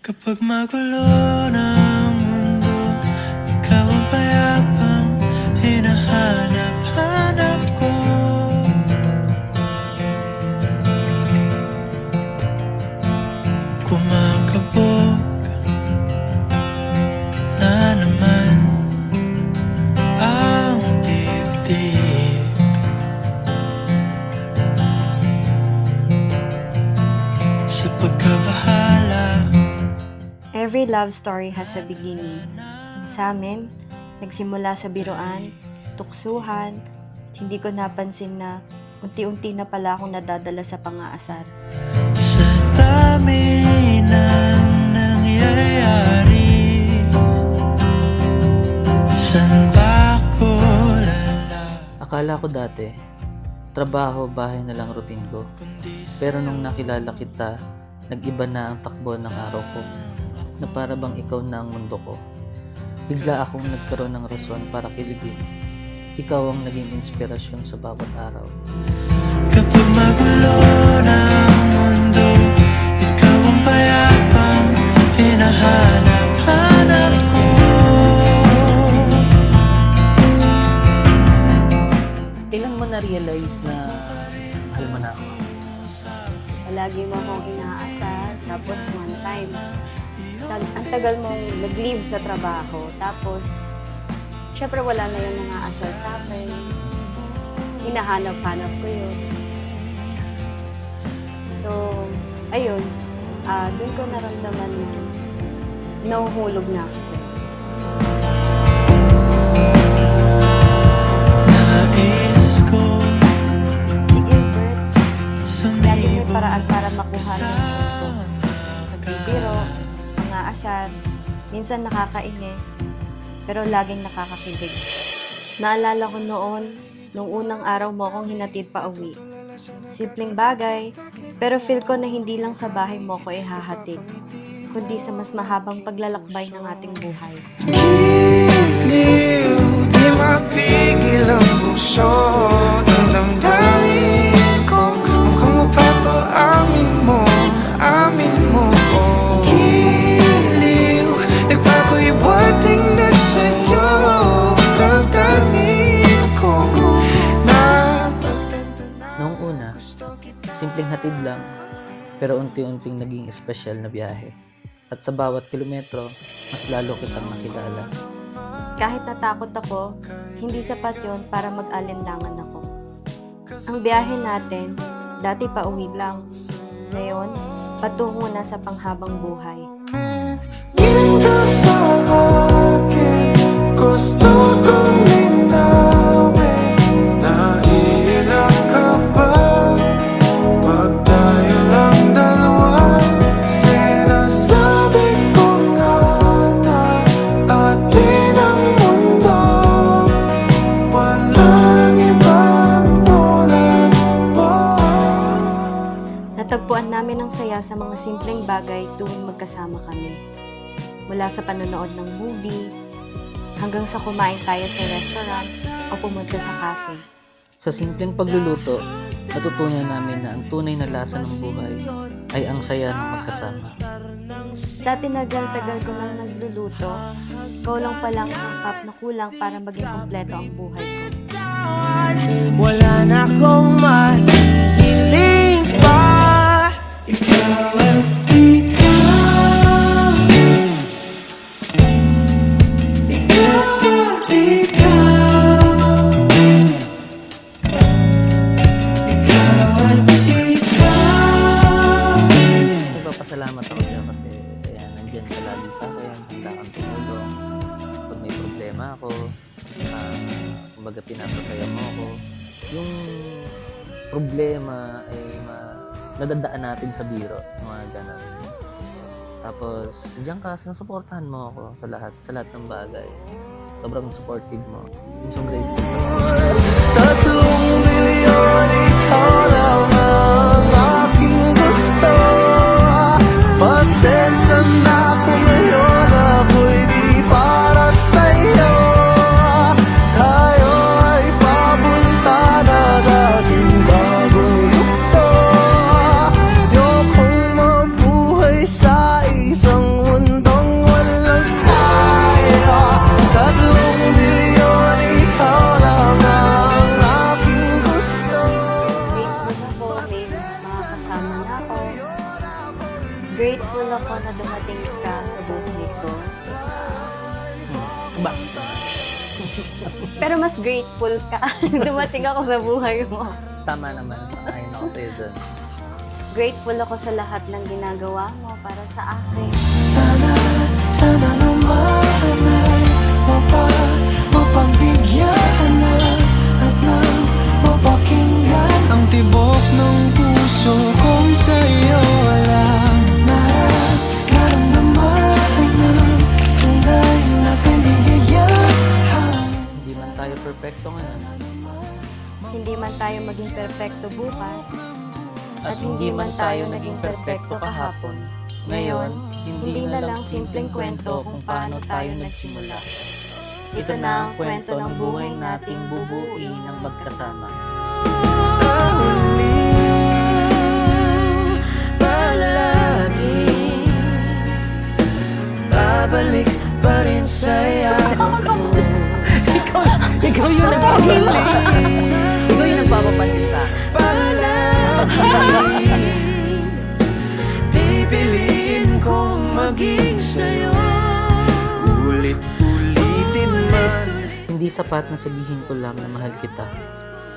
Kapag magulo ng mundo, ikaw ang payapang hinahanap-hanap ko. Kumakabog na naman ang dibdib. Sa pagkabahala, Every love story has a beginning. Sa amin, nagsimula sa biruan, tuksuhan, at hindi ko napansin na unti-unti na pala akong nadadala sa pang-aasar. sa dami ng nangyayari, saan ba ko lala? Akala ko dati, trabaho, bahay na lang routine ko. Pero nung nakilala kita, nag-iba na ang takbo ng araw ko, na para bang ikaw na ang mundo ko. Bigla akong nagkaroon ng rason para kiligin. Ikaw ang naging inspirasyon sa bawat araw. Kapag magulo ng mundo, ikaw ang payapang hinahanap-hanap ko. Kailan mo na-realize na mahal mo na ako? Palagi mo akong inaasar, tapos one time, ang tagal mong nag-leave sa trabaho, tapos, syempre wala na yung nangaasar sa akin. Hinahanap-hanap ko yun. So, ayun, doon ko naramdaman na nahuhulog na ako sa'yo. Nais ko Si Gilbert, lagi may sumibong paraan para makuha ng ito. Pagbibiro, pangaasar, minsan nakakainis, pero laging nakakakilig. Naalala ko noon, nung unang araw mo akong hinatid pa uwi. Simpleng bagay, pero feel ko na hindi lang sa bahay mo ko ihahatid, kundi sa mas mahabang paglalakbay ng ating buhay. Giliw, di mapigil ang puso ng damdamin ko. Mukhang mapato, amin mo oh. Giliw, nagpapahiwating na sa'yo ang damdamin ko. Napagtanto na Noong una, simpleng hatid lang, pero unti-unting naging espesyal na biyahe. At sa bawat kilometro, mas lalo kitang nakilala. Kahit natakot ako, hindi sapat yon para mag-alinlangan ako. Ang biyahe natin, dati pa uwi lang. Ngayon, patungo na sa panghabang buhay. Giling ka sa akin, gusto kong linawin. Naiilang ka ba? Pag tayo lang dalawa, sinasabi ko nga na atin ang mundo. Walang ibang tulad mo. Natagpuan namin ang saya sa mga simpleng bagay tuwing magkasama kami. Mula sa panonood ng movie, hanggang sa kumain tayo sa restaurant o pumunta sa cafe. Sa simpleng pagluluto, natutunan namin na ang tunay na lasa ng buhay ay ang saya ng magkasama. Sa tinagal-tagal ko nang nagluluto, ikaw lang palang sangkap na kulang para maging kumpleto ang buhay ko. Wala na akong mahihiling pa. Ikaw at ikaw. Ikaw at ikaw. Ikaw at ikaw. Nagpapasalamat ako sa'yo kasi ayan, nandyan ka lagi sa akin, handa kang tumulong. Pag may problema ako, kumbaga pinapasaya mo ako. Yung problema ay nadadaan natin sa biro, mga ganun. Tapos, diyan ka, sinusuportahan mo ako sa lahat ng bagay. Sobrang supportive mo. I'm so grateful. 3 bilyon, ikaw lang ang aking gusto. Pasensya na kung ngayon ako'y di para sa'yo. Tayo ay papunta na sa ating bagong yugto. Ayokong mabuhay sa isang Grateful ako na dumating ka sa buhay ko. Ba? Pero mas grateful ka dumating ako sa buhay mo. Tama naman. Ayun ako sa'yo dun. Grateful ako sa lahat ng ginagawa mo para sa akin. Sana naman ay mapagbigyan na at nang mapakinggan ang tibok ng puso kong sa'yo walang nararamdaman ng tunay na kaligayahan. Hindi man tayo perfecto ngayon. Hindi man tayo maging perpekto bukas. At hindi man tayo naging perpekto kahapon. Ngayon, hindi na lang simpleng kwento kung paano tayo nagsimula. Ito na ang kwento ng buhay nating bubuuin ng magkasama. Sa huli, palagi babalik pa rin sa'yo. Ikaw yung nagpapapansin. Ikaw yung nagpapapansin sa akin. Palagi pipiliin kong maging sa'yo. Ulit-ulitin man. Hindi sapat na sabihin ko lang na mahal kita.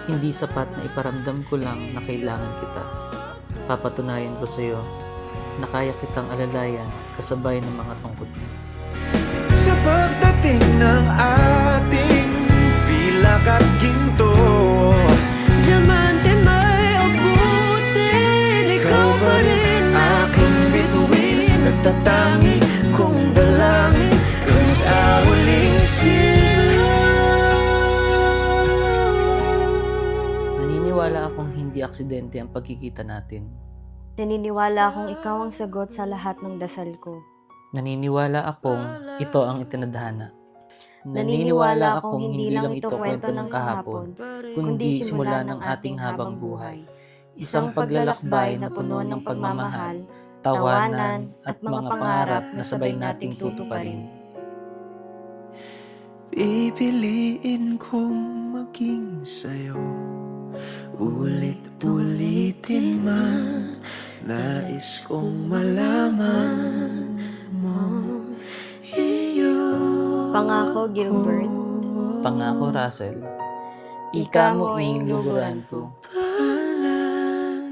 Hindi sapat na iparamdam ko lang na kailangan kita. Papatunayan ko sa'yo na kaya kitang alalayan kasabay ng mga tungkod mo. Sa pagdating ng ating pilak at ginto, Diamante may abutin, ikaw pa rin aking bituin, nagtatangi kong dalangin kung sa huling Naniniwala akong hindi aksidente ang pagkikita natin. Naniniwala akong ikaw ang sagot sa lahat ng dasal ko. Naniniwala akong ito ang itinadhana. Naniniwala akong hindi lang ito kwento ng kahapon, kundi simula ng ating habang buhay. Isang paglalakbay na puno ng pagmamahal, tawanan at mga pangarap na sabay nating tutuparin. pipiliin kong maging sa'yo. Ulit-ulitin man, nais kong malaman mo. Pangako, Gilbert. Pangako, Russell. Ika mo ing luguran ko. Palagi